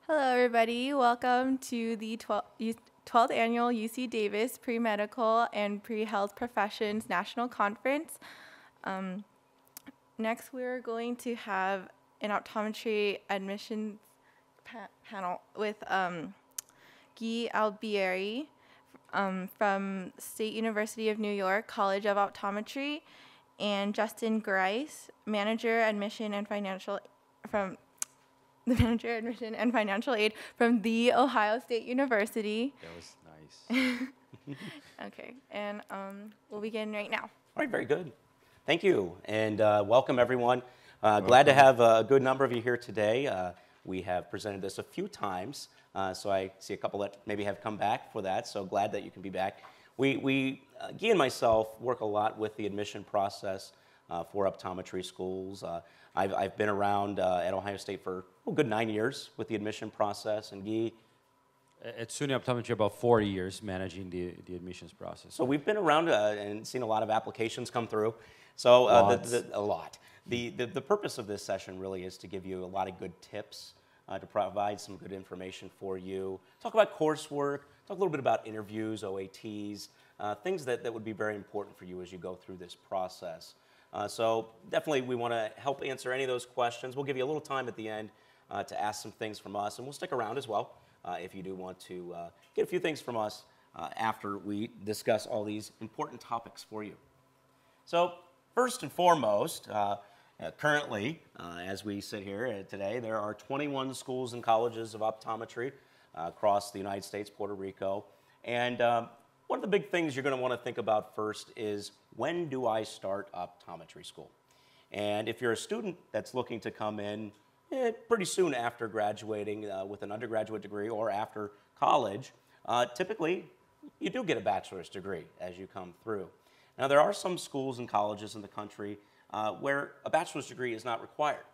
Hello, everybody. Welcome to the 12th Annual UC Davis Pre-Medical and Pre-Health Professions National Conference. Next, we're going to have an optometry admissions panel with Guy Albieri from State University of New York College of Optometry, and Justin Griest, Manager Admission and Financial from the Manager Admission and Financial Aid from The Ohio State University. That was nice. Okay, and we'll begin right now. All right, very good. Thank you, and welcome everyone. Glad to have a good number of you here today. We have presented this a few times, so I see a couple that maybe have come back for that, so glad that you can be back. Guy and myself work a lot with the admission process for optometry schools. I've been around at Ohio State for a good 9 years with the admission process, and Guy? At SUNY Optometry, about 40 years managing the admissions process. So we've been around and seen a lot of applications come through. So a lot. The purpose of this session really is to give you a lot of good tips, to provide some good information for you, talk about coursework, talk a little bit about interviews, OATs, things that would be very important for you as you go through this process. So definitely we want to help answer any of those questions. We'll give you a little time at the end to ask some things from us, and we'll stick around as well if you do want to get a few things from us after we discuss all these important topics for you. So first and foremost, currently, as we sit here today, there are 21 schools and colleges of optometry across the United States, Puerto Rico. And one of the big things you're going to want to think about first is, when do I start optometry school? And if you're a student that's looking to come in pretty soon after graduating with an undergraduate degree or after college, typically you do get a bachelor's degree as you come through. Now, there are some schools and colleges in the country where a bachelor's degree is not required.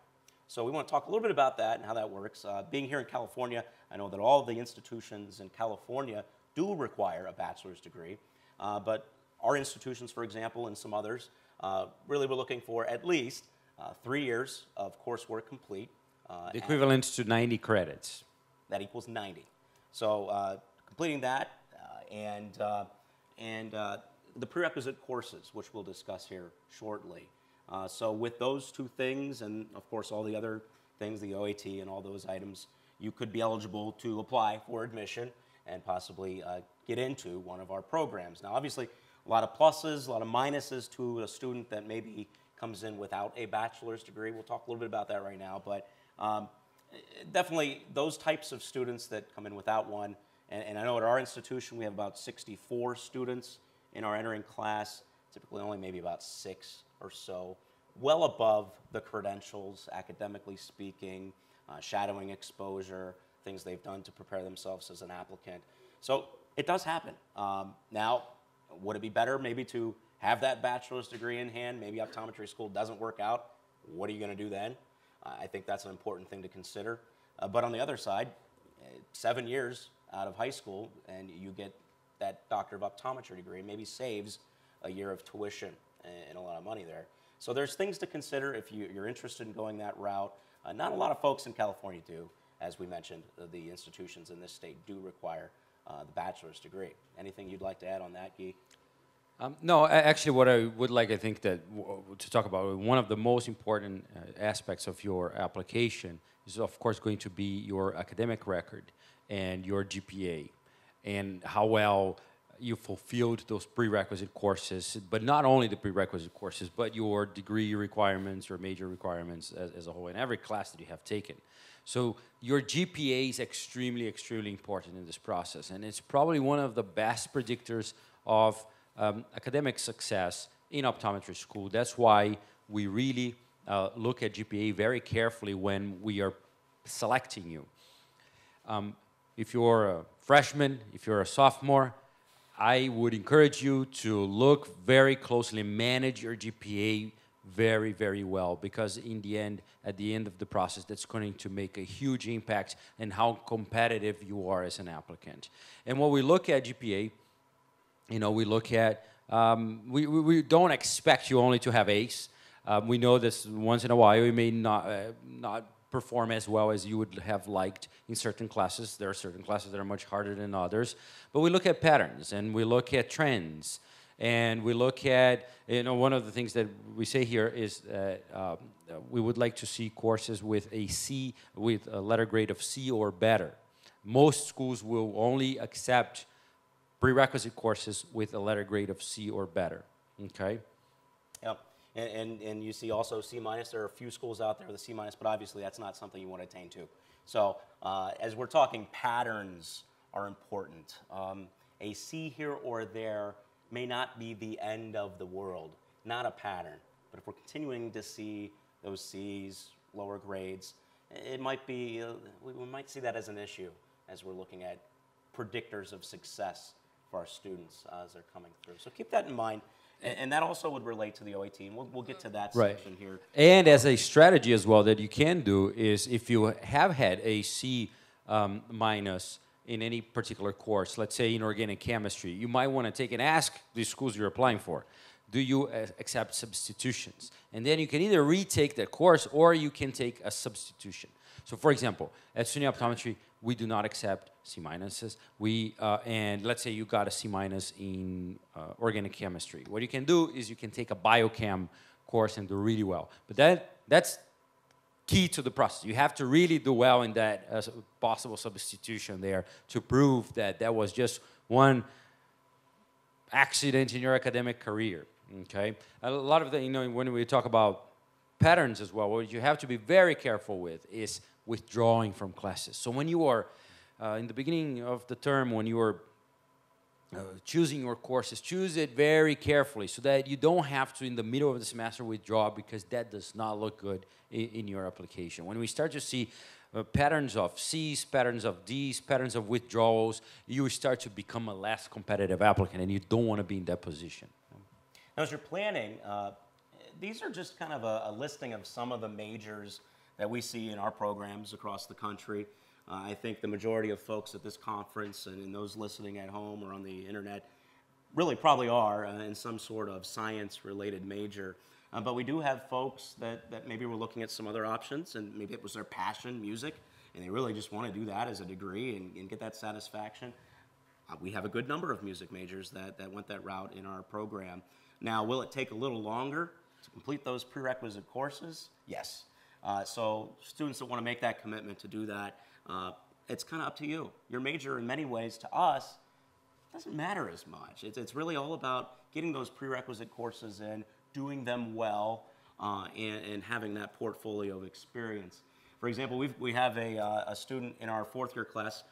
So we want to talk a little bit about that and how that works. Being here in California, I know that all of the institutions in California do require a bachelor's degree, but our institutions, for example, and some others, really we're looking for at least 3 years of coursework complete. The equivalent to 90 credits. That equals 90. So completing that and the prerequisite courses, which we'll discuss here shortly. So with those two things, and of course all the other things, the OAT and all those items, you could be eligible to apply for admission and possibly get into one of our programs. Now, obviously, a lot of pluses, a lot of minuses to a student that maybe comes in without a bachelor's degree. We'll talk a little bit about that right now, but definitely those types of students that come in without one, and I know at our institution we have about 64 students in our entering class, typically only maybe about 6 or so, well above the credentials, academically speaking, shadowing exposure, things they've done to prepare themselves as an applicant. So it does happen. Now, would it be better maybe to have that bachelor's degree in hand? Maybe optometry school doesn't work out. What are you going to do then? I think that's an important thing to consider. But on the other side, 7 years out of high school and you get that Doctor of Optometry degree, maybe saves a year of tuition and a lot of money there. So there's things to consider if you're interested in going that route. Not a lot of folks in California do. As we mentioned, the institutions in this state do require the bachelor's degree. Anything you'd like to add on that, Guy? No, actually what I would like, I think, to talk about, one of the most important aspects of your application is, of course, going to be your academic record and your GPA and how well you fulfilled those prerequisite courses, but not only the prerequisite courses, but your degree requirements or major requirements as a whole in every class that you have taken. So your GPA is extremely, extremely important in this process, and it's probably one of the best predictors of academic success in optometry school. That's why we really look at GPA very carefully when we are selecting you. If you're a freshman, if you're a sophomore, I would encourage you to look very closely, manage your GPA very, very well, because in the end, at the end of the process, that's going to make a huge impact in how competitive you are as an applicant. And when we look at GPA, you know, we look at, we don't expect you only to have A's. We know this once in a while, you may not perform as well as you would have liked in certain classes. There are certain classes that are much harder than others. But we look at patterns, and we look at trends, and we look at, one of the things that we say here is that we would like to see courses with a letter grade of C or better. Most schools will only accept prerequisite courses with a letter grade of C or better, okay? Yep. And you see also C-. There are a few schools out there with a C-, but obviously that's not something you want to attain to. So as we're talking, patterns are important. A C here or there may not be the end of the world, not a pattern. But if we're continuing to see those C's, lower grades, it might be, we might see that as an issue as we're looking at predictors of success for our students as they're coming through. So keep that in mind. And that also would relate to the OAT, and we'll get to that section here. And as a strategy as well that you can do is if you have had a C minus in any particular course, let's say in organic chemistry, you might want to take and ask the schools you're applying for, do you accept substitutions? And then you can either retake that course or you can take a substitution. So for example, at SUNY Optometry, we do not accept C minuses. And let's say you got a C minus in organic chemistry. What you can do is you can take a biochem course and do really well. But that's key to the process. You have to really do well in that possible substitution there to prove that that was just one accident in your academic career, okay? A lot of the, when we talk about patterns as well, what you have to be very careful with is withdrawing from classes. So when you are, in the beginning of the term, when you are choosing your courses, choose it very carefully so that you don't have to, in the middle of the semester, withdraw, because that does not look good in your application. When we start to see patterns of C's, patterns of D's, patterns of withdrawals, you start to become a less competitive applicant, and you don't want to be in that position. Now, as you're planning, these are just kind of a listing of some of the majors that we see in our programs across the country. I think the majority of folks at this conference and those listening at home or on the internet really probably are in some sort of science-related major. But we do have folks that maybe were looking at some other options, and maybe it was their passion, music, and they really just want to do that as a degree and get that satisfaction. We have a good number of music majors that went that route in our program. Now, will it take a little longer to complete those prerequisite courses? Yes. So students that want to make that commitment to do that, it's kind of up to you. Your major, in many ways, to us, doesn't matter as much. It's really all about getting those prerequisite courses in, doing them well, and having that portfolio of experience. For example, we have a student in our fourth year class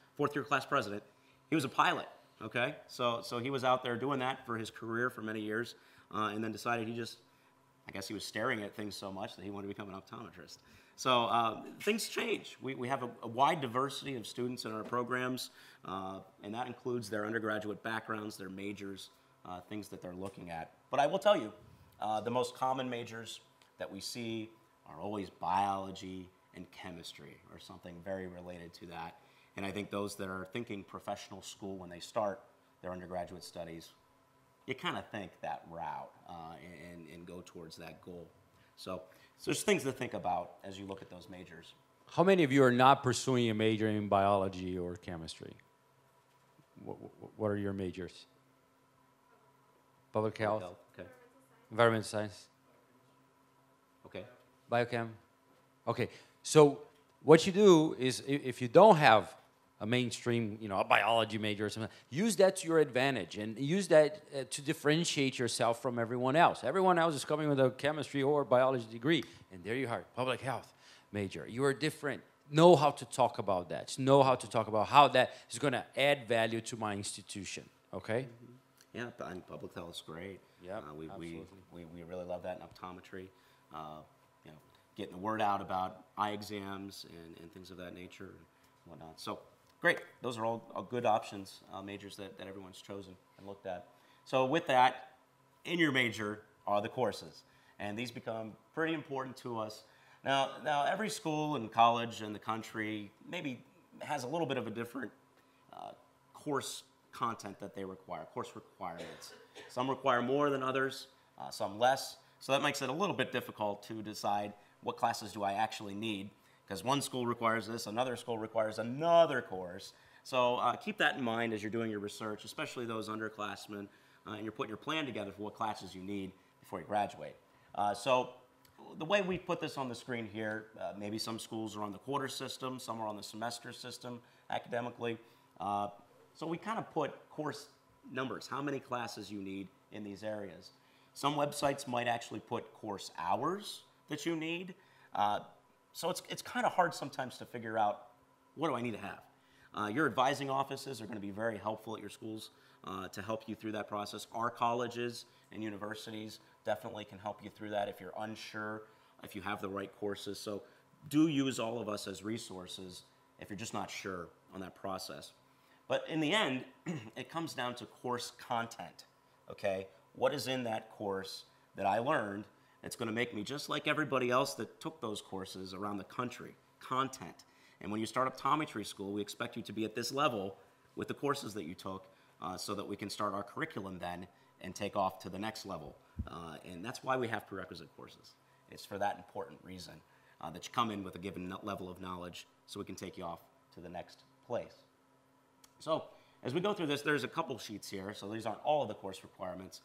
president. He was a pilot, okay? So he was out there doing that for his career for many years, and then decided I guess he was staring at things so much that he wanted to become an optometrist. So things change. We have a wide diversity of students in our programs, and that includes their undergraduate backgrounds, their majors, things that they're looking at. But I will tell you, the most common majors that we see are always biology and chemistry, or something very related to that. And I think those that are thinking professional school when they start their undergraduate studies, you kind of think that route and go towards that goal. So there's things to think about as you look at those majors. How many of you are not pursuing a major in biology or chemistry? What are your majors? Public health? Okay. Environmental science? Okay. Biochem? Okay. So what you do is, if you don't have a mainstream, a biology major or something, use that to your advantage and use that to differentiate yourself from everyone else. Everyone else is coming with a chemistry or biology degree, and there you are, public health major. You are different. Know how to talk about that. Know how to talk about how that is going to add value to my institution, okay? Mm-hmm. Yeah, and public health is great. Yeah, we really love that in optometry. Getting the word out about eye exams and things of that nature and whatnot. So great. Those are all good options, majors that everyone's chosen and looked at. So with that, in your major are the courses. And these become pretty important to us. Now every school and college in the country maybe has a little bit of a different course content that they require, course requirements. Some require more than others, some less. So that makes it a little bit difficult to decide what classes do I actually need because one school requires this, another school requires another course. So keep that in mind as you're doing your research, especially those underclassmen, and you're putting your plan together for what classes you need before you graduate. So the way we put this on the screen here, maybe some schools are on the quarter system, some are on the semester system academically. So we kind of put course numbers, how many classes you need in these areas. Some websites might actually put course hours that you need. So it's kind of hard sometimes to figure out, what do I need to have? Your advising offices are going to be very helpful at your schools to help you through that process. Our colleges and universities definitely can help you through that if you're unsure, if you have the right courses. So do use all of us as resources if you're just not sure on that process. But in the end, it comes down to course content, okay? What is in that course that I learned that's going to make me just like everybody else that took those courses around the country? Content. And when you start optometry school, we expect you to be at this level with the courses that you took so that we can start our curriculum then and take off to the next level. And that's why we have prerequisite courses. It's for that important reason that you come in with a given level of knowledge so we can take you off to the next place. So as we go through this, there's a couple sheets here. So these aren't all of the course requirements.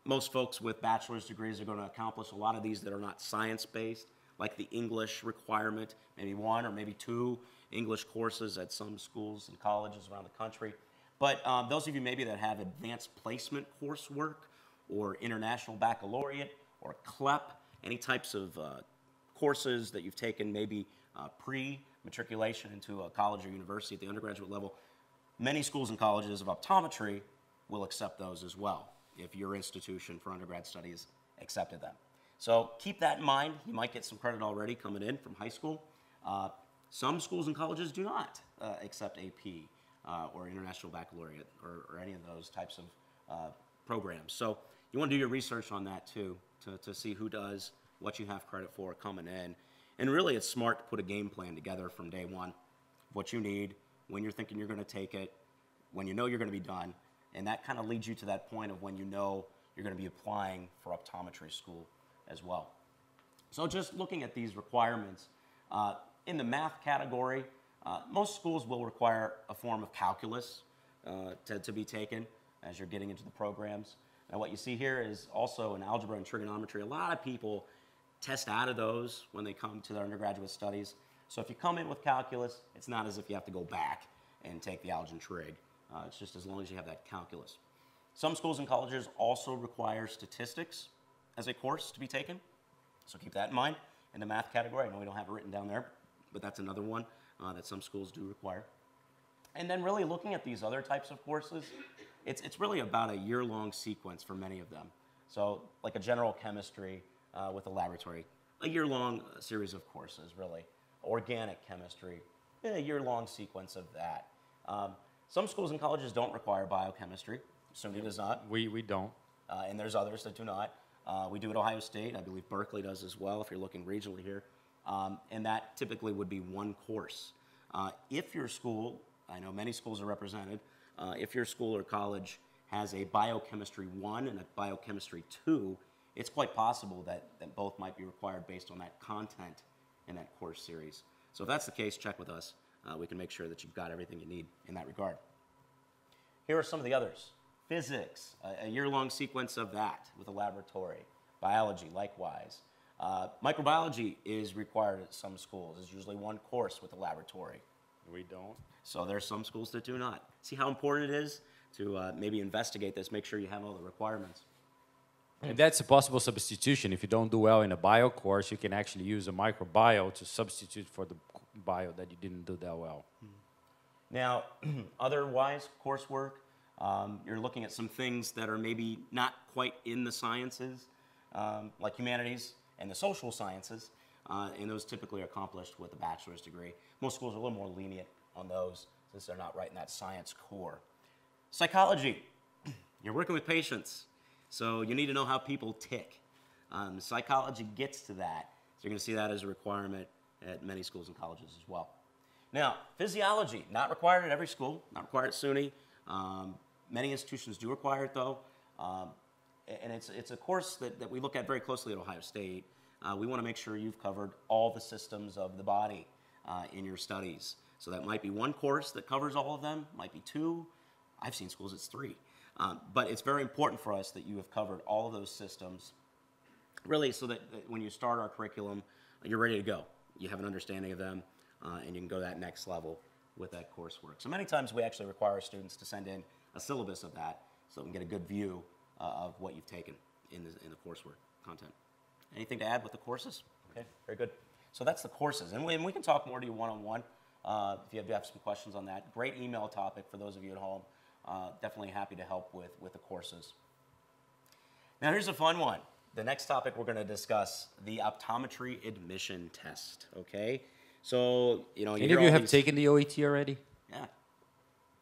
Most folks with bachelor's degrees are going to accomplish a lot of these that are not science-based, like the English requirement, maybe 1 or maybe 2 English courses at some schools and colleges around the country. But those of you maybe that have advanced placement coursework or international baccalaureate or CLEP, any types of courses that you've taken maybe pre-matriculation into a college or university at the undergraduate level, many schools and colleges of optometry will accept those as well if your institution for undergrad studies accepted them. So keep that in mind. You might get some credit already coming in from high school. Some schools and colleges do not accept AP or International Baccalaureate or any of those types of programs. So you want to do your research on that too to see who does, what you have credit for coming in. And really it's smart to put a game plan together from day one, what you need, when you're thinking you're going to take it, when you know you're going to be done. And that kind of leads you to that point of when you know you're going to be applying for optometry school as well. So just looking at these requirements, in the math category, most schools will require a form of calculus to be taken as you're getting into the programs. Now what you see here is also in algebra and trigonometry. A lot of people test out of those when they come to their undergraduate studies. So if you come in with calculus, it's not as if you have to go back and take the algebra and trig. It's just as long as you have that calculus. Some schools and colleges also require statistics as a course to be taken. So keep that in mind in the math category. I know we don't have it written down there, but that's another one that some schools do require. And then really looking at these other types of courses, it's really about a year-long sequence for many of them. So like a general chemistry with a laboratory, a year-long series of courses, really. Organic chemistry, a year-long sequence of that. Some schools and colleges don't require biochemistry. SUNY does not. We don't. And there's others that do not. We do at Ohio State. I believe Berkeley does as well, if you're looking regionally here. And that typically would be one course. If your school, I know many schools are represented, if your school or college has a biochemistry 1 and a biochemistry 2, it's quite possible that both might be required based on that content in that course series. So if that's the case, check with us. We can make sure that you've got everything you need in that regard. Here are some of the others. Physics, a year-long sequence of that with a laboratory. Biology, likewise. Microbiology is required at some schools. It's usually one course with a laboratory. We don't. So there's some schools that do not. See how important it is to maybe investigate this, make sure you have all the requirements. And that's a possible substitution. If you don't do well in a bio course, you can actually use a microbio to substitute for the bio that you didn't do that well. Now, otherwise, coursework, you're looking at some things that are maybe not quite in the sciences, like humanities and the social sciences, and those typically are accomplished with a bachelor's degree. Most schools are a little more lenient on those since they're not right in that science core. Psychology, you're working with patients, so you need to know how people tick. Psychology gets to that, so you're going to see that as a requirement at many schools and colleges as well. Now, physiology, not required at every school, not required at SUNY. Many institutions do require it, though. And it's a course that we look at very closely at Ohio State. we want to make sure you've covered all the systems of the body in your studies. So that might be one course that covers all of them, might be two. I've seen schools it's three. But it's very important for us that you have covered all of those systems, really, so that when you start our curriculum, you're ready to go. You have an understanding of them, and you can go to that next level with that coursework. So many times we actually require our students to send in a syllabus of that so we can get a good view of what you've taken in the coursework content. Anything to add with the courses? Okay, very good. So that's the courses. And we can talk more to you one-on-one if you have some questions on that. Great email topic for those of you at home. Definitely happy to help with the courses. Now here's a fun one. The next topic we're going to discuss, the optometry admission test, okay? So, you know, any of you have taken the OET already? Yeah.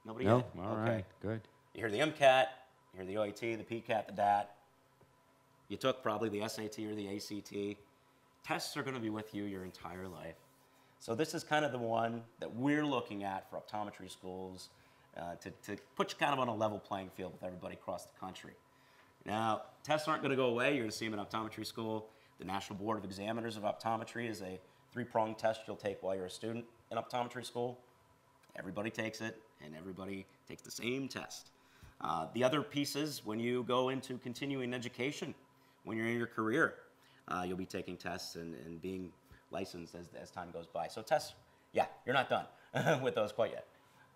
Nobody No? yet? All Okay. right, good. You hear the MCAT, you hear the OET, the PCAT, the DAT. You took probably the SAT or the ACT. Tests are going to be with you your entire life. So this is kind of the one that we're looking at for optometry schools to put you kind of on a level playing field with everybody across the country. Now, tests aren't going to go away. You're going to see them in optometry school. The National Board of Examiners of Optometry is a three-pronged test you'll take while you're a student in optometry school. Everybody takes it, and everybody takes the same test. The other pieces, when you go into continuing education, when you're in your career, you'll be taking tests and being licensed as time goes by. So tests, yeah, you're not done with those quite yet.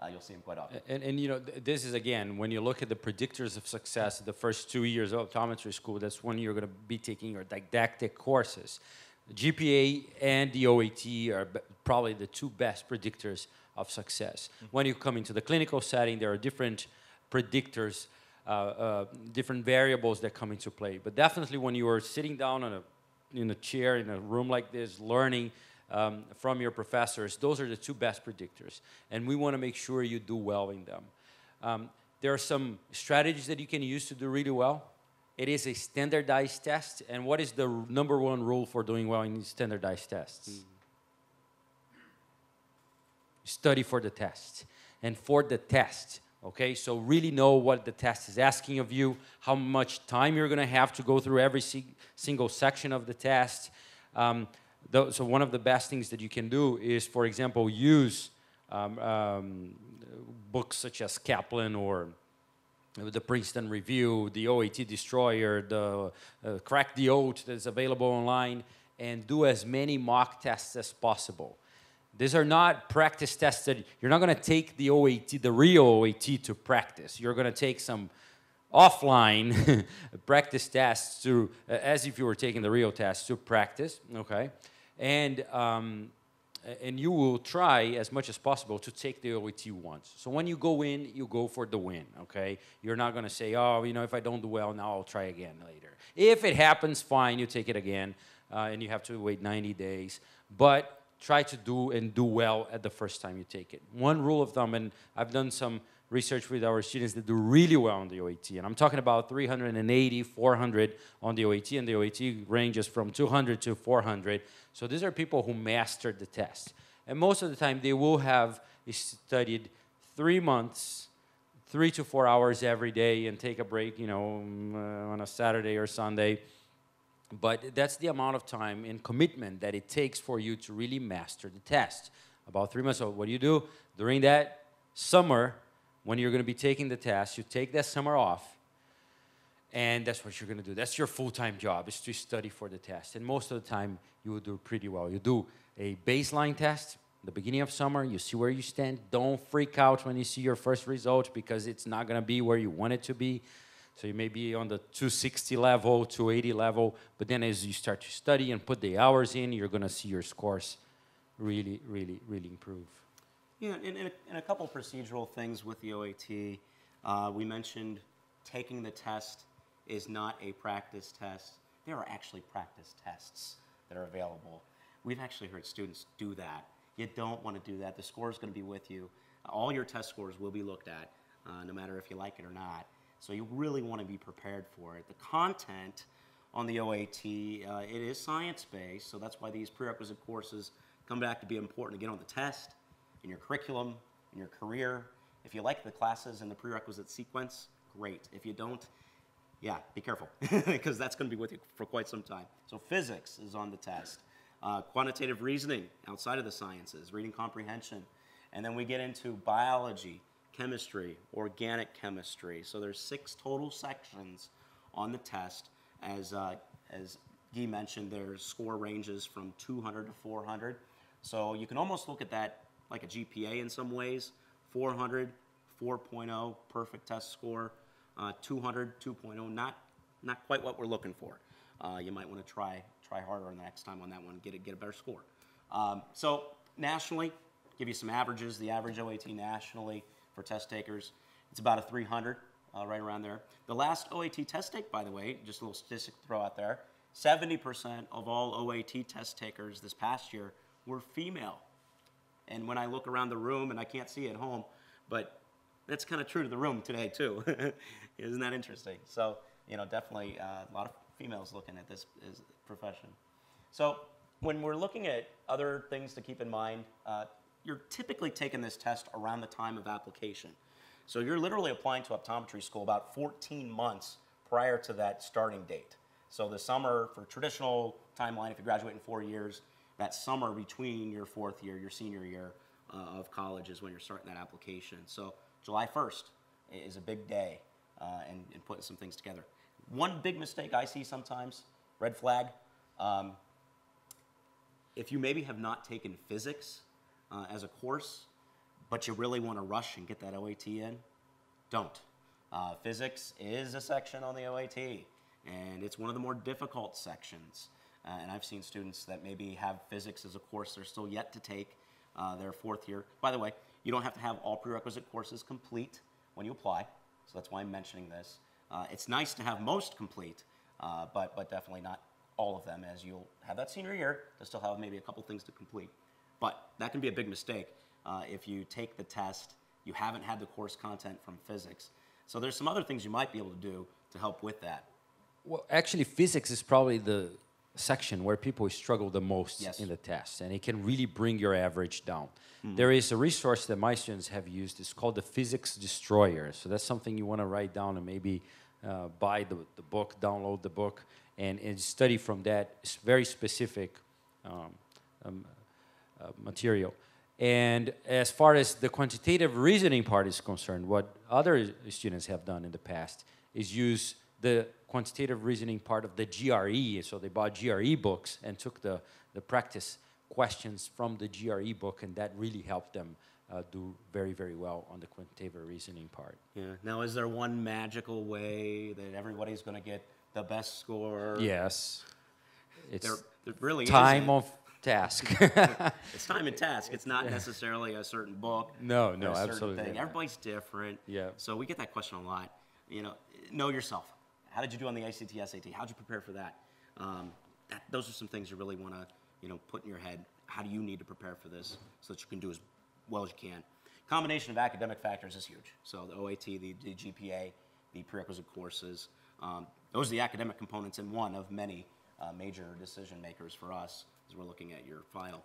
You'll see them quite often. And you know, this is, again, when you look at the predictors of success, the first 2 years of optometry school, that's when you're going to be taking your didactic courses. The GPA and the OAT are probably the two best predictors of success. Mm-hmm. When you come into the clinical setting, there are different predictors, different variables that come into play. But definitely when you are sitting down in a chair in a room like this, learning from your professors, those are the two best predictors. And we want to make sure you do well in them. There are some strategies that you can use to do really well. It is a standardized test. And what is the number one rule for doing well in standardized tests? Mm-hmm. Study for the test. And for the test, okay? So really know what the test is asking of you, how much time you're going to have to go through every single section of the test. So one of the best things that you can do is, for example, use books such as Kaplan or the Princeton Review, the OAT Destroyer, the Crack the Oath that's available online, and do as many mock tests as possible. These are not practice tests that you're not going to take the OAT, the real OAT, to practice. You're going to take some offline practice tests to, as if you were taking the real test to practice, okay? And you will try as much as possible to take the OET once. So when you go in, you go for the win, okay? You're not going to say, oh, you know, if I don't do well now, I'll try again later. If it happens, fine, you take it again, and you have to wait 90 days. But try to do well at the first time you take it. One rule of thumb, and I've done some research with our students that do really well on the OET, and I'm talking about 380, 400 on the OET, and the OET ranges from 200 to 400. So these are people who mastered the test. And most of the time, they will have studied 3 months, 3 to 4 hours every day, and take a break, you know, on a Saturday or Sunday. But that's the amount of time and commitment that it takes for you to really master the test. About 3 months. So what do you do? During that summer, when you're going to be taking the test, you take that summer off, and that's what you're going to do. That's your full-time job, is to study for the test. And most of the time, you will do pretty well. You do a baseline test at the beginning of summer. You see where you stand. Don't freak out when you see your first result, because it's not going to be where you want it to be. So you may be on the 260 level, 280 level, but then as you start to study and put the hours in, you're going to see your scores really, really, really improve. Yeah, and a couple procedural things with the OAT. We mentioned taking the test is not a practice test. There are actually practice tests that are available. We've actually heard students do that. You don't want to do that. The score is going to be with you. All your test scores will be looked at, no matter if you like it or not. So you really want to be prepared for it. The content on the OAT, it is science-based, so that's why these prerequisite courses come back to be important to get on the test, in your curriculum, in your career. If you like the classes in the prerequisite sequence, great. If you don't, Yeah, be careful, because that's going to be with you for quite some time. So physics is on the test. Quantitative reasoning, outside of the sciences, reading comprehension. And then we get into biology, chemistry, organic chemistry. So there's 6 total sections on the test. As Guy mentioned, there's score ranges from 200 to 400. So you can almost look at that like a GPA in some ways. 400, 4.0, perfect test score. 200, 2.0, not quite what we're looking for. You might want to try harder the next time on that one, get a better score. So nationally, give you some averages. The average OAT nationally for test takers, it's about a 300, right around there. The last OAT test take, by the way, just a little statistic to throw out there, 70% of all OAT test takers this past year were female. And when I look around the room, and I can't see it at home, but that's kind of true to the room today, too. Isn't that interesting? So, definitely a lot of females looking at this profession. So when we're looking at other things to keep in mind, you're typically taking this test around the time of application. So you're literally applying to optometry school about 14 months prior to that starting date. So the summer, for traditional timeline, if you graduate in 4 years, that summer between your 4th year, your senior year of college is when you're starting that application. So July 1st is a big day in putting some things together. One big mistake I see sometimes, red flag, if you maybe have not taken physics as a course, but you really want to rush and get that OAT in, don't. Physics is a section on the OAT, and it's one of the more difficult sections. And I've seen students that maybe have physics as a course they're still yet to take their 4th year. By the way, you don't have to have all prerequisite courses complete when you apply, so that's why I'm mentioning this. It's nice to have most complete, but definitely not all of them, as you'll have that senior year to still have maybe a couple things to complete. But that can be a big mistake if you take the test, you haven't had the course content from physics. So there's some other things you might be able to do to help with that. Well, actually, physics is probably the section where people struggle the most Yes. in the test, and it can really bring your average down. There is a resource that my students have used. It's called the Physics Destroyer. So that's something you want to write down and maybe buy the book, download the book, and study from that. It's very specific material. And as far as the quantitative reasoning part is concerned, what other students have done in the past is use the quantitative reasoning part of the GRE. So they bought GRE books and took the practice questions from the GRE book, and that really helped them do very, very well on the quantitative reasoning part. Yeah. Now, is there one magical way that everybody's going to get the best score? Yes. It's there really time isn't. of task. It's time and task. It's not necessarily a certain book. No, or a certain absolutely thing. not. Everybody's different. Yeah. So we get that question a lot. Know yourself. How did you do on the ACT, SAT? How did you prepare for that? Those are some things you really want to, put in your head. How do you need to prepare for this so that you can do as well as you can? Combination of academic factors is huge. So the OAT, the GPA, the prerequisite courses, those are the academic components in one of many major decision makers for us as we're looking at your file.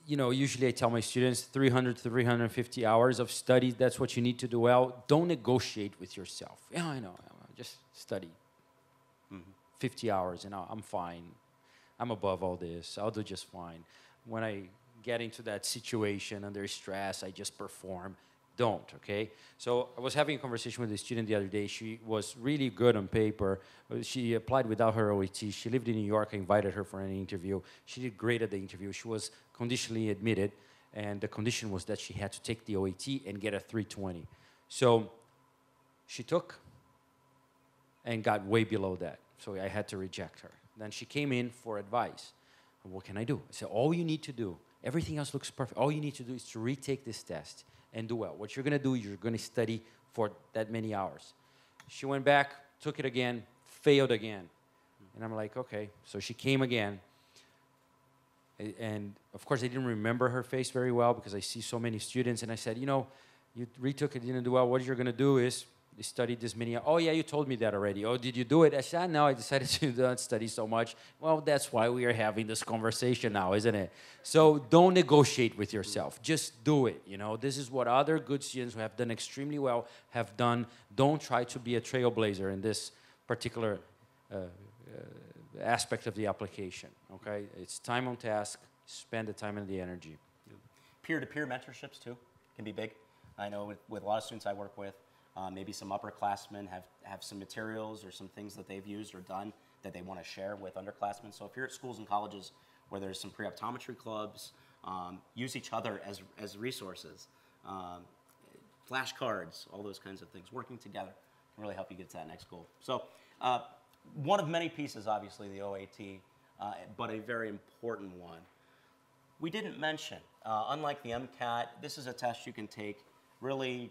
Usually I tell my students 300 to 350 hours of study, that's what you need to do well. Don't negotiate with yourself. Yeah, I know, just study 50 hours and I'm fine. I'm above all this, I'll do just fine. When I get into that situation under stress, I just perform. Don't, okay? So I was having a conversation with a student the other day. She was really good on paper. She applied without her OET. She lived in New York. I invited her for an interview. She did great at the interview. She was conditionally admitted, and the condition was that she had to take the OET and get a 320. So she took and got way below that. So I had to reject her. Then she came in for advice. What can I do? I said, all you need to do, everything else looks perfect. All you need to do is to retake this test and do well. What you're going to do is you're going to study for that many hours. She went back, took it again, failed again. And I'm like, okay. So she came again. And, of course, I didn't remember her face very well because I see so many students. And I said, you retook it, didn't do well. What you're going to do is studied this many. Oh yeah, you told me that already. Oh, did you do it? I said, no, I decided to not study so much. Well, that's why we are having this conversation now, isn't it? So don't negotiate with yourself. Just do it. You know, this is what other good students who have done extremely well have done. Don't try to be a trailblazer in this particular aspect of the application. Okay, it's time on task. Spend the time and the energy. Peer-to-peer mentorships too can be big. I know with a lot of students I work with, maybe some upperclassmen have some materials or some things that they've used or done that they want to share with underclassmen. So if you're at schools and colleges where there's some pre-optometry clubs, use each other as resources. Flashcards, all those kinds of things. Working together can really help you get to that next goal. So one of many pieces, obviously, the OAT, but a very important one. We didn't mention, unlike the MCAT, this is a test you can take really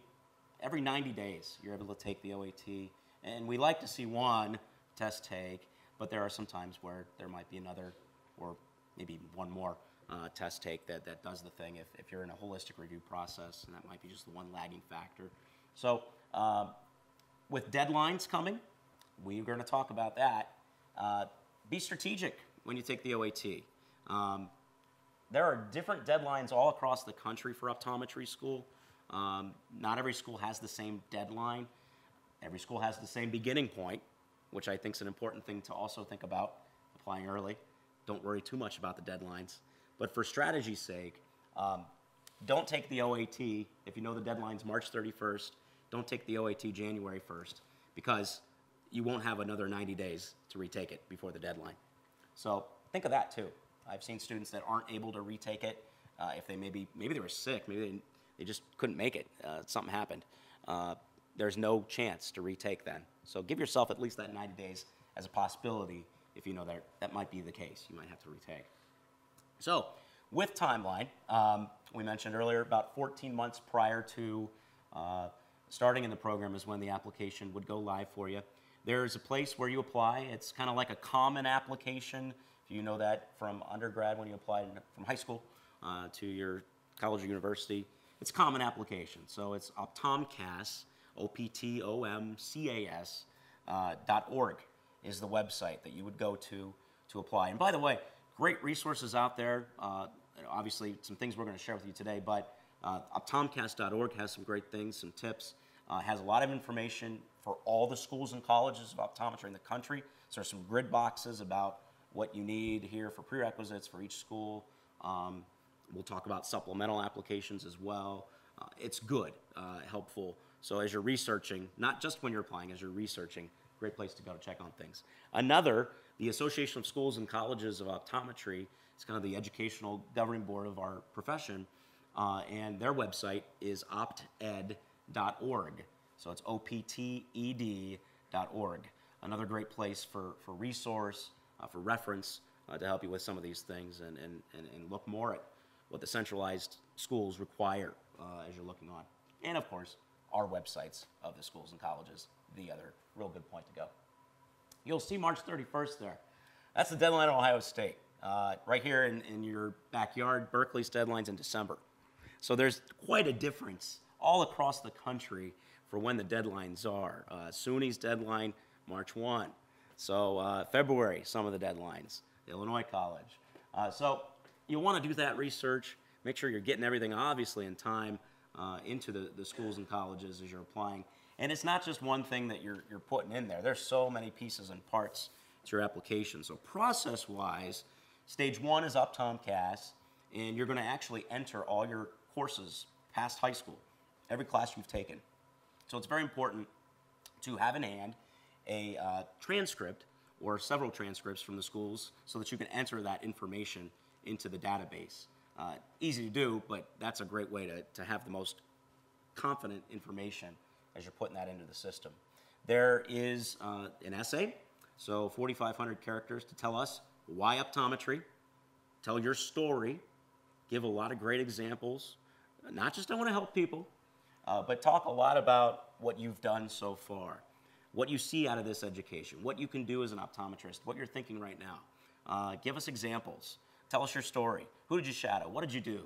every 90 days. You're able to take the OAT. And we like to see one test take, but there are some times where there might be another or maybe one more test take that does the thing if you're in a holistic review process, and that might be just the one lagging factor. So with deadlines coming, we're going to talk about that. Be strategic when you take the OAT. There are different deadlines all across the country for optometry school. Not every school has the same deadline. Every school has the same beginning point, which I think is an important thing to also think about applying early. Don't worry too much about the deadlines. But for strategy's sake, don't take the OAT if you know the deadline's March 31st. Don't take the OAT January 1st because you won't have another 90 days to retake it before the deadline. So think of that too. I've seen students that aren't able to retake it if they maybe they were sick, maybe they just couldn't make it. Something happened. There's no chance to retake then. So give yourself at least that 90 days as a possibility if you know that might be the case. You might have to retake. So with timeline, we mentioned earlier about 14 months prior to starting in the program is when the application would go live for you. There's a place where you apply. It's kind of like a common application. You know that from undergrad when you apply from high school to your college or university. It's a common application. So it's OptomCAS, OPTOMCAS .org is the website that you would go to apply. And by the way, great resources out there. Obviously, some things we're going to share with you today, but OptomCAS.org has some great things, some tips. Has a lot of information for all the schools and colleges of optometry in the country. So there's some grid boxes about what you need here for prerequisites for each school. We'll talk about supplemental applications as well. It's good, helpful. So as you're researching, not just when you're applying, as you're researching, great place to go to check on things. Another, the Association of Schools and Colleges of Optometry, it's kind of the educational governing board of our profession, and their website is opted.org. So it's opted.org. Another great place for resource, for reference, to help you with some of these things and look more at what the centralized schools require as you're looking on. And of course, our websites of the schools and colleges, the other real good point to go. You'll see March 31st there. That's the deadline at Ohio State. Right here in your backyard, Berkeley's deadline's in December. So there's quite a difference all across the country for when the deadlines are. SUNY's deadline, March 1. So February, some of the deadlines, the Illinois College. So you want to do that research, make sure you're getting everything obviously in time into the schools and colleges as you're applying. And it's not just one thing that you're putting in there. There's so many pieces and parts to your application. So process-wise, stage 1 is OptomCAS, and you're going to actually enter all your courses past high school, every class you've taken. So it's very important to have in hand a transcript or several transcripts from the schools so that you can enter that information into the database. Easy to do, but that's a great way to have the most confident information as you're putting that into the system. There is an essay, so 4,500 characters to tell us why optometry, tell your story, give a lot of great examples, not just I want to help people, but talk a lot about what you've done so far, what you see out of this education, what you can do as an optometrist, what you're thinking right now. Give us examples. Tell us your story. Who did you shadow? What did you do?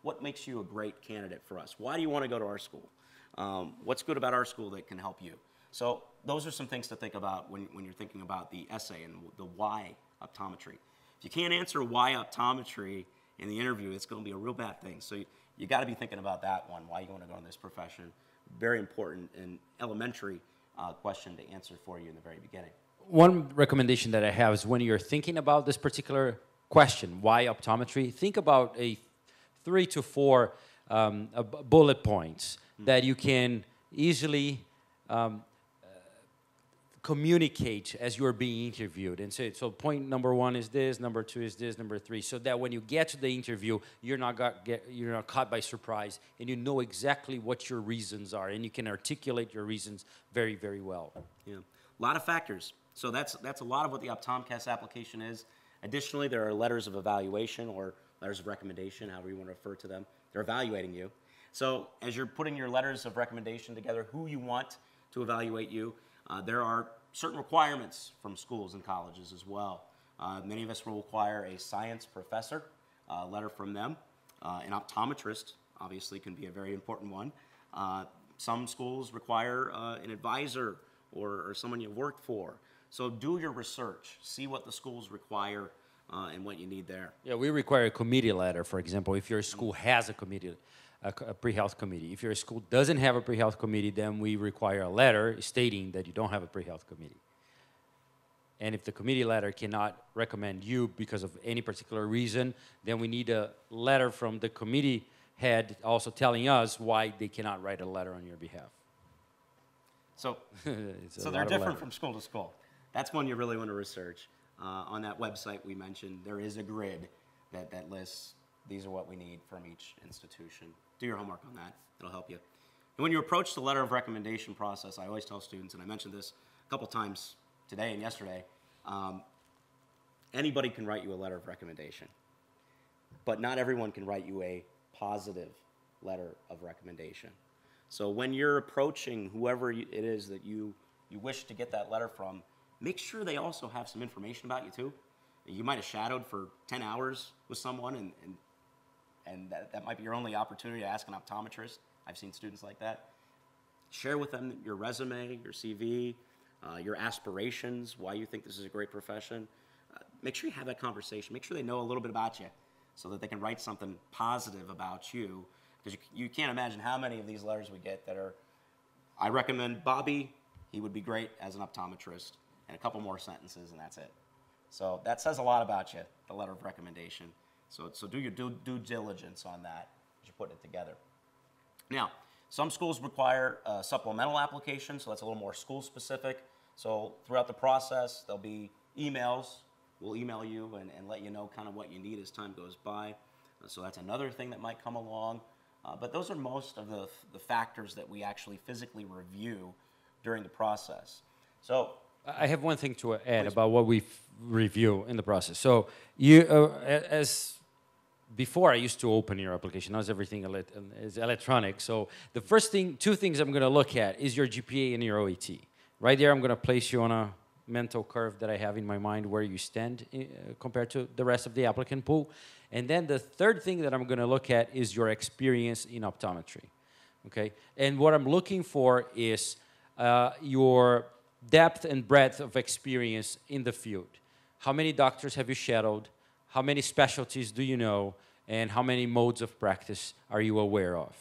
What makes you a great candidate for us? Why do you want to go to our school? What's good about our school that can help you? So those are some things to think about when you're thinking about the essay and the why optometry. If you can't answer why optometry in the interview, it's going to be a real bad thing. So you got to be thinking about that one, why you want to go in this profession. Very important and elementary question to answer for you in the very beginning. One recommendation that I have is when you're thinking about this particular question, why optometry, think about a 3 to 4 bullet points that you can easily communicate as you're being interviewed. And so point number 1 is this, number 2 is this, number 3, so that when you get to the interview, you're not caught by surprise, and you know exactly what your reasons are, and you can articulate your reasons very, very well. Yeah, a lot of factors. So that's a lot of what the OptomCAS application is. Additionally, there are letters of evaluation or letters of recommendation, however you want to refer to them. They're evaluating you. So as you're putting your letters of recommendation together, who you want to evaluate you, there are certain requirements from schools and colleges as well. Many of us will require a science professor, a letter from them. An optometrist, obviously, can be a very important one. Some schools require an advisor or someone you've worked for. So do your research. See what the schools require and what you need there. Yeah, we require a committee letter, for example, if your school has a committee, a pre-health committee. If your school doesn't have a pre-health committee, then we require a letter stating that you don't have a pre-health committee. And if the committee letter cannot recommend you because of any particular reason, then we need a letter from the committee head also telling us why they cannot write a letter on your behalf. So they're different from school to school. That's one you really want to research. On that website we mentioned, there is a grid that lists these are what we need from each institution. Do your homework on that. It'll help you. And when you approach the letter of recommendation process, I always tell students, and I mentioned this a couple times today and yesterday, anybody can write you a letter of recommendation, but not everyone can write you a positive letter of recommendation. So when you're approaching whoever it is that you wish to get that letter from, make sure they also have some information about you too. You might have shadowed for 10 hours with someone, and that might be your only opportunity to ask an optometrist. I've seen students like that. Share with them your resume, your CV, your aspirations, why you think this is a great profession. Make sure you have that conversation. Make sure they know a little bit about you so that they can write something positive about you. Because you can't imagine how many of these letters we get that are, I recommend Bobby, he would be great as an optometrist, and a couple more sentences, and that's it. So that says a lot about you, the letter of recommendation. So do your due diligence on that as you're putting it together. Now, some schools require a supplemental application, so that's a little more school specific. So throughout the process, there'll be emails. We'll email you and let you know kind of what you need as time goes by. So that's another thing that might come along. But those are most of the factors that we actually physically review during the process. So I have one thing to add Please. about what we review in the process. So you, as before, I used to open your application. Now everything is electronic. So the first thing, 2 things I'm going to look at is your GPA and your OET. Right there, I'm going to place you on a mental curve that I have in my mind where you stand compared to the rest of the applicant pool. And then the third thing that I'm going to look at is your experience in optometry. Okay? And what I'm looking for is your depth and breadth of experience in the field. How many doctors have you shadowed? How many specialties do you know? And how many modes of practice are you aware of?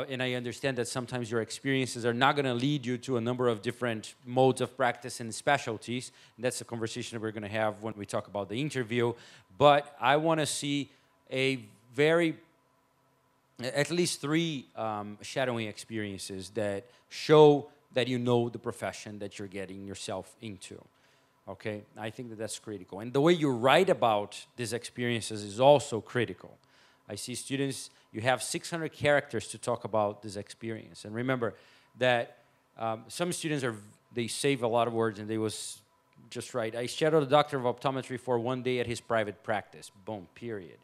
And I understand that sometimes your experiences are not going to lead you to a number of different modes of practice and specialties. And that's a conversation that we're going to have when we talk about the interview. But I want to see at least 3 shadowing experiences that show that you know the profession that you're getting yourself into. Okay? I think that that's critical. And the way you write about these experiences is also critical. I see students, you have 600 characters to talk about this experience. And remember that some students, they save a lot of words, and they was just write, I shadowed a doctor of optometry for 1 day at his private practice. Boom, period.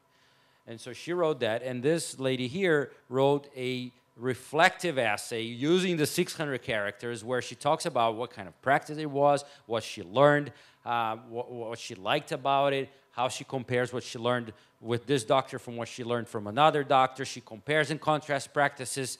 And so she wrote that, and this lady here wrote a reflective essay using the 600 characters where she talks about what kind of practice it was, what she learned, what she liked about it, how she compares what she learned with this doctor from what she learned from another doctor. She compares and contrasts practices.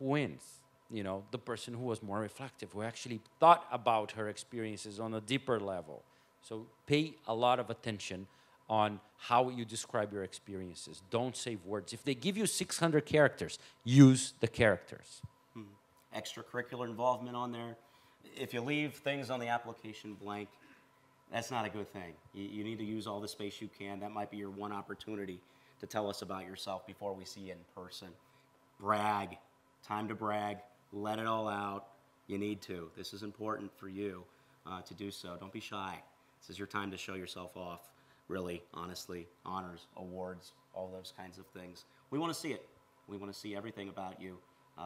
who wins? You know, the person who was more reflective, who actually thought about her experiences on a deeper level. So pay a lot of attention on how you describe your experiences. Don't save words. If they give you 600 characters, use the characters. Extracurricular involvement on there. If you leave things on the application blank, that's not a good thing. You need to use all the space you can. That might be your one opportunity to tell us about yourself before we see you in person. Brag. Time to brag. Let it all out. You need to. This is important for you to do so. Don't be shy. This is your time to show yourself off. Really, honestly, honors, awards, all those kinds of things. We want to see it. We want to see everything about you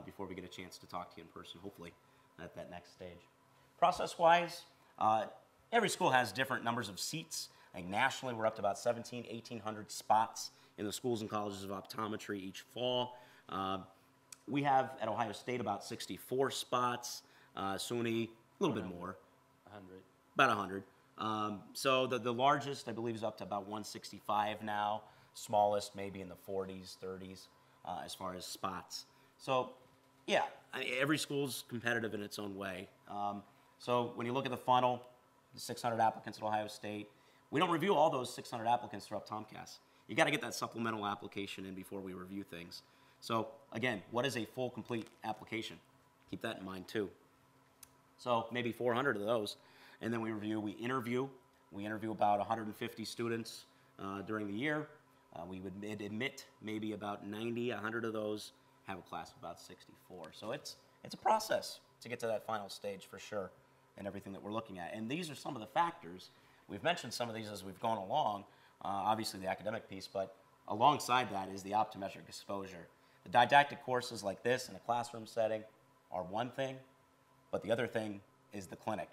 before we get a chance to talk to you in person, hopefully, at that next stage. Process-wise, every school has different numbers of seats. I think nationally, we're up to about 1,800 spots in the schools and colleges of optometry each fall. We have, at Ohio State, about 64 spots. SUNY, a little bit more. 100. About 100. So the largest, I believe, is up to about 165 now. Smallest, maybe in the 40s, 30s, as far as spots. So, yeah, I mean, every school's competitive in its own way. So when you look at the funnel, the 600 applicants at Ohio State, we don't review all those 600 applicants through OptomCAS. You got to get that supplemental application in before we review things. So, again, what is a full, complete application? Keep that in mind, too. So maybe 400 of those. And then we interview. We interview about 150 students during the year. We would admit maybe about 90, 100 of those, have a class of about 64. So it's a process to get to that final stage for sure, and everything that we're looking at. And these are some of the factors. We've mentioned some of these as we've gone along, obviously the academic piece, but alongside that is the optometric exposure. The didactic courses like this in a classroom setting are one thing, but the other thing is the clinic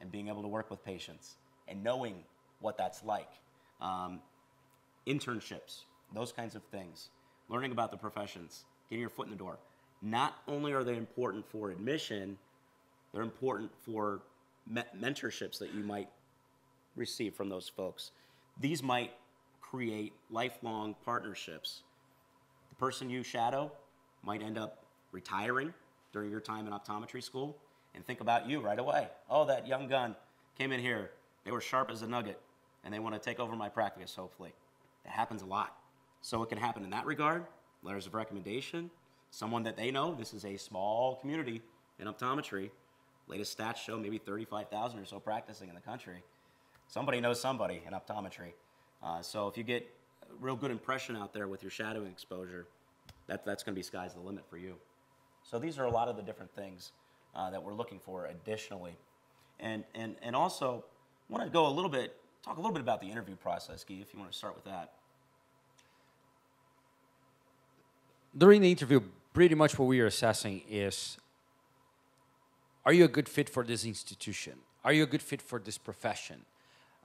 and being able to work with patients and knowing what that's like. Internships, those kinds of things, learning about the professions, getting your foot in the door. Not only are they important for admission, they're important for mentorships that you might receive from those folks. These might create lifelong partnerships. The person you shadow might end up retiring during your time in optometry school and think about you right away. Oh, that young gun came in here. They were sharp as a nugget, and they want to take over my practice, hopefully. That happens a lot. So it can happen in that regard. Letters of recommendation. Someone that they know. This is a small community in optometry. Latest stats show maybe 35,000 or so practicing in the country. Somebody knows somebody in optometry. So if you get a real good impression out there with your shadowing exposure, that's going to be sky's the limit for you. So these are a lot of the different things that we're looking for additionally. And also, I want to talk a little bit about the interview process, Guy, if you want to start with that. During the interview, pretty much what we are assessing is, are you a good fit for this institution? Are you a good fit for this profession?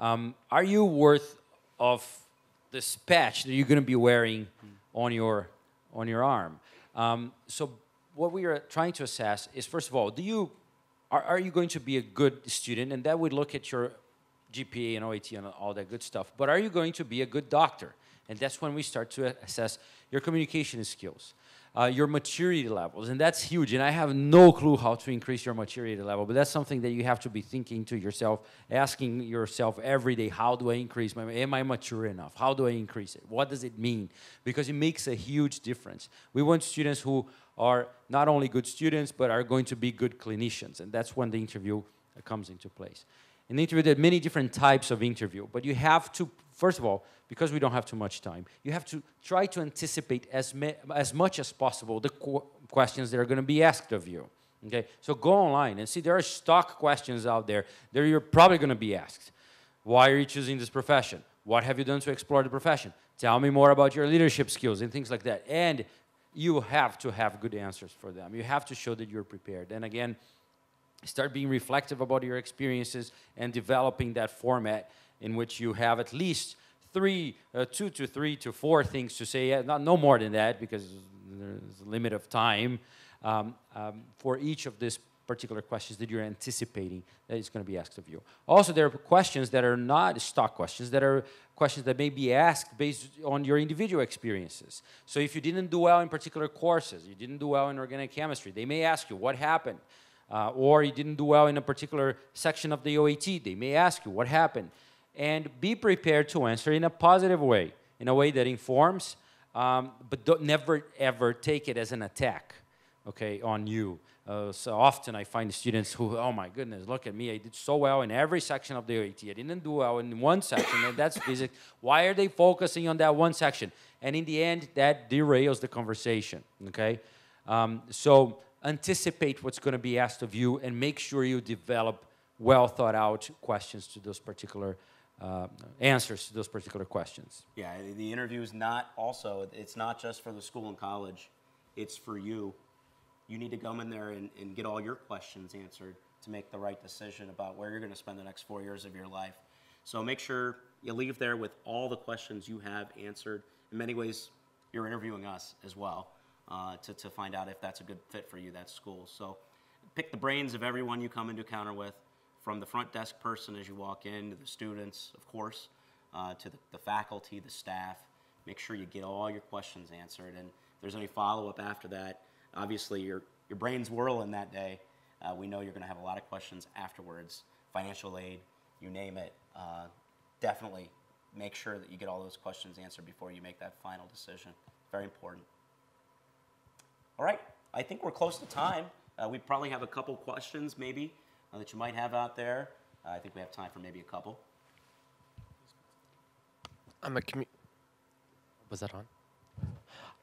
Are you worth of this patch that you're going to be wearing on your arm? So what we are trying to assess is, first of all, are you going to be a good student? And that would look at your GPA and OAT and all that good stuff. But are you going to be a good doctor? And that's when we start to assess your communication skills, your maturity levels. And that's huge. And I have no clue how to increase your maturity level. But that's something that you have to be thinking to yourself, asking yourself every day, how do I increase am I mature enough? How do I increase it? What does it mean? Because it makes a huge difference. We want students who are not only good students, but are going to be good clinicians. And that's when the interview comes into place. In the interview, there are many different types of interview, but you have to, first of all, because we don't have too much time, you have to try to anticipate as much as possible the questions that are going to be asked of you. Okay, so go online and see there are stock questions out there that you're probably going to be asked. Why are you choosing this profession? What have you done to explore the profession? Tell me more about your leadership skills and things like that. And you have to have good answers for them. You have to show that you're prepared. And again, start being reflective about your experiences and developing that format in which you have at least 2 to 3 to 4 things to say, no more than that because there's a limit of time for each of these particular questions that you're anticipating that is going to be asked of you. Also, there are questions that are not stock questions, that are questions that may be asked based on your individual experiences. So if you didn't do well in particular courses, you didn't do well in organic chemistry, they may ask you what happened. Or you didn't do well in a particular section of the OAT, they may ask you what happened. And be prepared to answer in a positive way, in a way that informs, but never, ever take it as an attack, okay, on you. So often I find students who, oh my goodness, look at me, I did so well in every section of the OAT. I didn't do well in one section, and that's physics. Why are they focusing on that one section? And in the end, that derails the conversation, okay? So anticipate what's going to be asked of you and make sure you develop well thought out questions to those particular answers to those particular questions. Yeah, the interview is not also, it's not just for the school and college, it's for you. You need to come in there and get all your questions answered to make the right decision about where you're going to spend the next 4 years of your life. So make sure you leave there with all the questions you have answered. In many ways, you're interviewing us as well to find out if that's a good fit for you, that school. So pick the brains of everyone you come into encounter with, from the front desk person as you walk in, to the students, of course, to the faculty, the staff. Make sure you get all your questions answered. And if there's any follow-up after that, obviously your brain's whirling that day. We know you're going to have a lot of questions afterwards. Financial aid, you name it. Definitely make sure that you get all those questions answered before you make that final decision. Very important. All right, I think we're close to time. We probably have a couple questions maybe that you might have out there. I think we have time for maybe a couple. Was that on?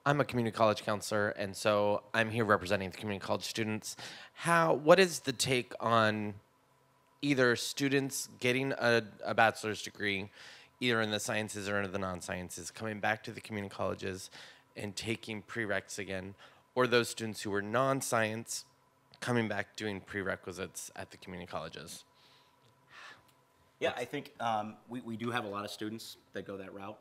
I'm a community college counselor, and so I'm here representing the community college students. What is the take on either students getting a bachelor's degree, either in the sciences or in the non-sciences, coming back to the community colleges and taking prereqs again, or those students who were non-science coming back doing prerequisites at the community colleges? Yeah, I think we do have a lot of students that go that route,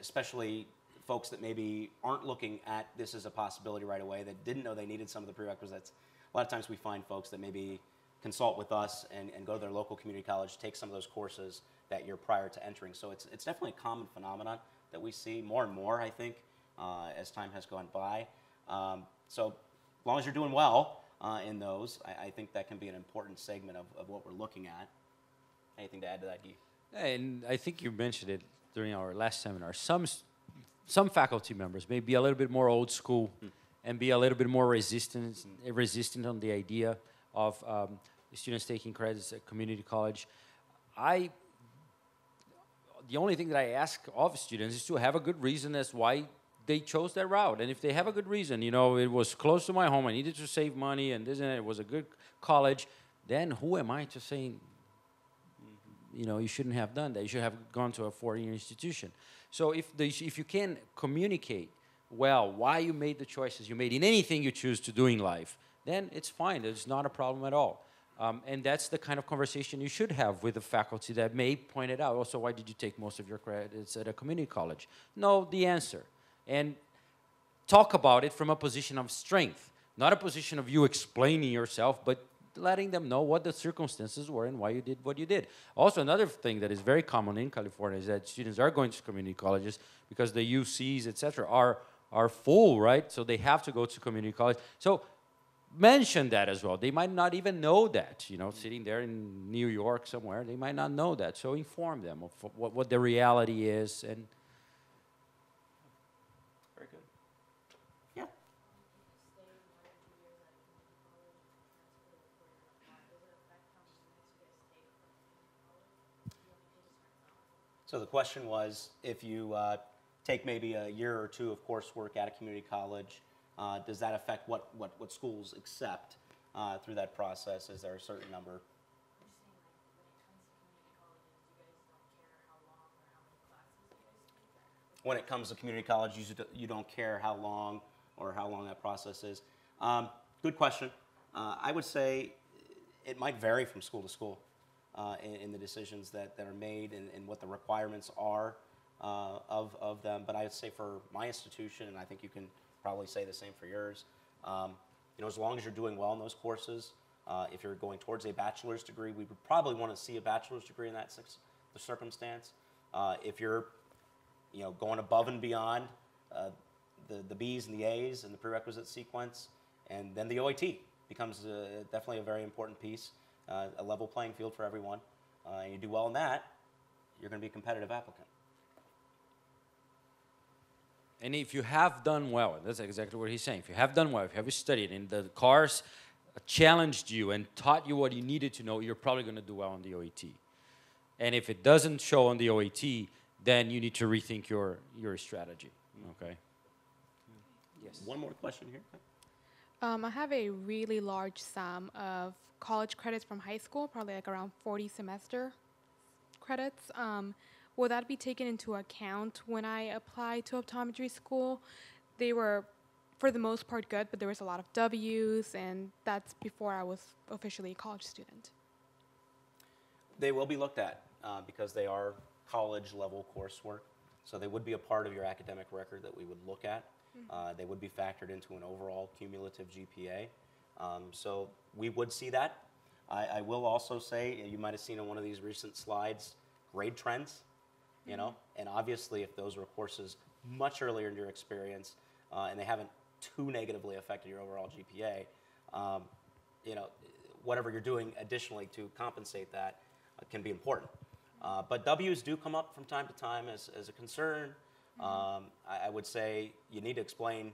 especially folks that maybe aren't looking at this as a possibility right away, that didn't know they needed some of the prerequisites. A lot of times we find folks that maybe consult with us and go to their local community college, take some of those courses that year prior to entering. So it's definitely a common phenomenon that we see more and more, I think, as time has gone by. So as long as you're doing well in those, I think that can be an important segment of what we're looking at. Anything to add to that, Guy? And I think you mentioned it during our last seminar. Some faculty members may be a little bit more old school and be a little bit more resistant on the idea of students taking credits at community college. The only thing that I ask of students is to have a good reason as why they chose that route. And if they have a good reason, you know, it was close to my home, I needed to save money, and this and that, it was a good college, then who am I to say, you know, you shouldn't have done that. You should have gone to a four-year institution. So if you can communicate well why you made the choices you made in anything you choose to do in life, then it's fine. It's not a problem at all. And that's the kind of conversation you should have with the faculty that may point it out. Also, why did you take most of your credits at a community college? Know the answer. And talk about it from a position of strength, not a position of you explaining yourself, but letting them know what the circumstances were and why you did what you did. Also, another thing that is very common in California is that students are going to community colleges because the UCs, etc., are full, right? So they have to go to community college. So mention that as well. They might not even know that, you know, sitting there in New York somewhere, they might not know that. So inform them of what the reality is. And very good. Yeah. So the question was, if you take maybe a year or two of coursework at a community college, does that affect what schools accept through that process? Is there a certain number? When it comes to community college, you don't care how long or how long that process is. Good question. I would say it might vary from school to school in the decisions that are made and what the requirements are of them. But I would say for my institution, and I think you can probably say the same for yours, as long as you're doing well in those courses, if you're going towards a bachelor's degree, we would probably want to see a bachelor's degree in that the circumstance. If you're, going above and beyond the B's and the A's and the prerequisite sequence, and then the OAT becomes definitely a very important piece, a level playing field for everyone. And you do well in that, you're going to be a competitive applicant. And if you have done well, that's exactly what he's saying. If you have done well, if you have studied, and the course challenged you and taught you what you needed to know, you're probably going to do well on the OET. And if it doesn't show on the OET, then you need to rethink your strategy. Okay. Yes. One more question here. I have a really large sum of college credits from high school, probably like around 40 semester credits. Will that be taken into account when I apply to optometry school? They were, for the most part, good, but there was a lot of W's, and that's before I was officially a college student. They will be looked at because they are college-level coursework, so they would be a part of your academic record that we would look at. They would be factored into an overall cumulative GPA. So we would see that. I will also say, you might have seen in one of these recent slides, grade trends. And obviously if those were courses much earlier in your experience and they haven't too negatively affected your overall GPA, whatever you're doing additionally to compensate that can be important. But W's do come up from time to time as a concern. I would say you need to explain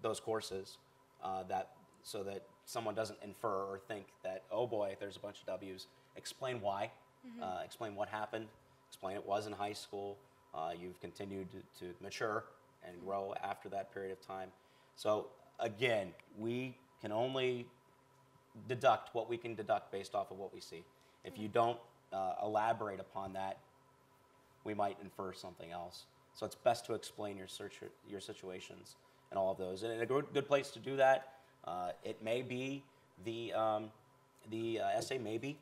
those courses so that someone doesn't infer or think that, oh boy, there's a bunch of W's. Explain why, explain what happened. Explain it was in high school. You've continued to mature and grow after that period of time. So again, we can only deduct what we can deduct based off of what we see. If you don't elaborate upon that, we might infer something else. So it's best to explain your situations and all of those. And a good place to do that, it may be the essay, maybe.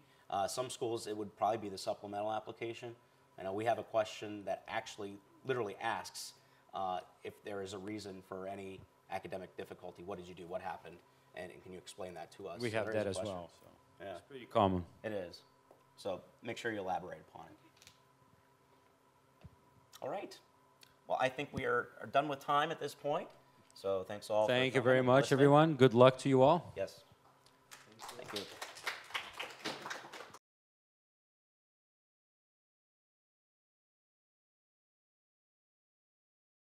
Some schools, it would probably be the supplemental application. I know we have a question that actually literally asks if there is a reason for any academic difficulty. What did you do? What happened? And can you explain that to us? We have that as well. So yeah. It's pretty common. It is. So make sure you elaborate upon it. All right. Well, I think we are done with time at this point. So thanks all. Thank you very much, everyone. Good luck to you all. Yes.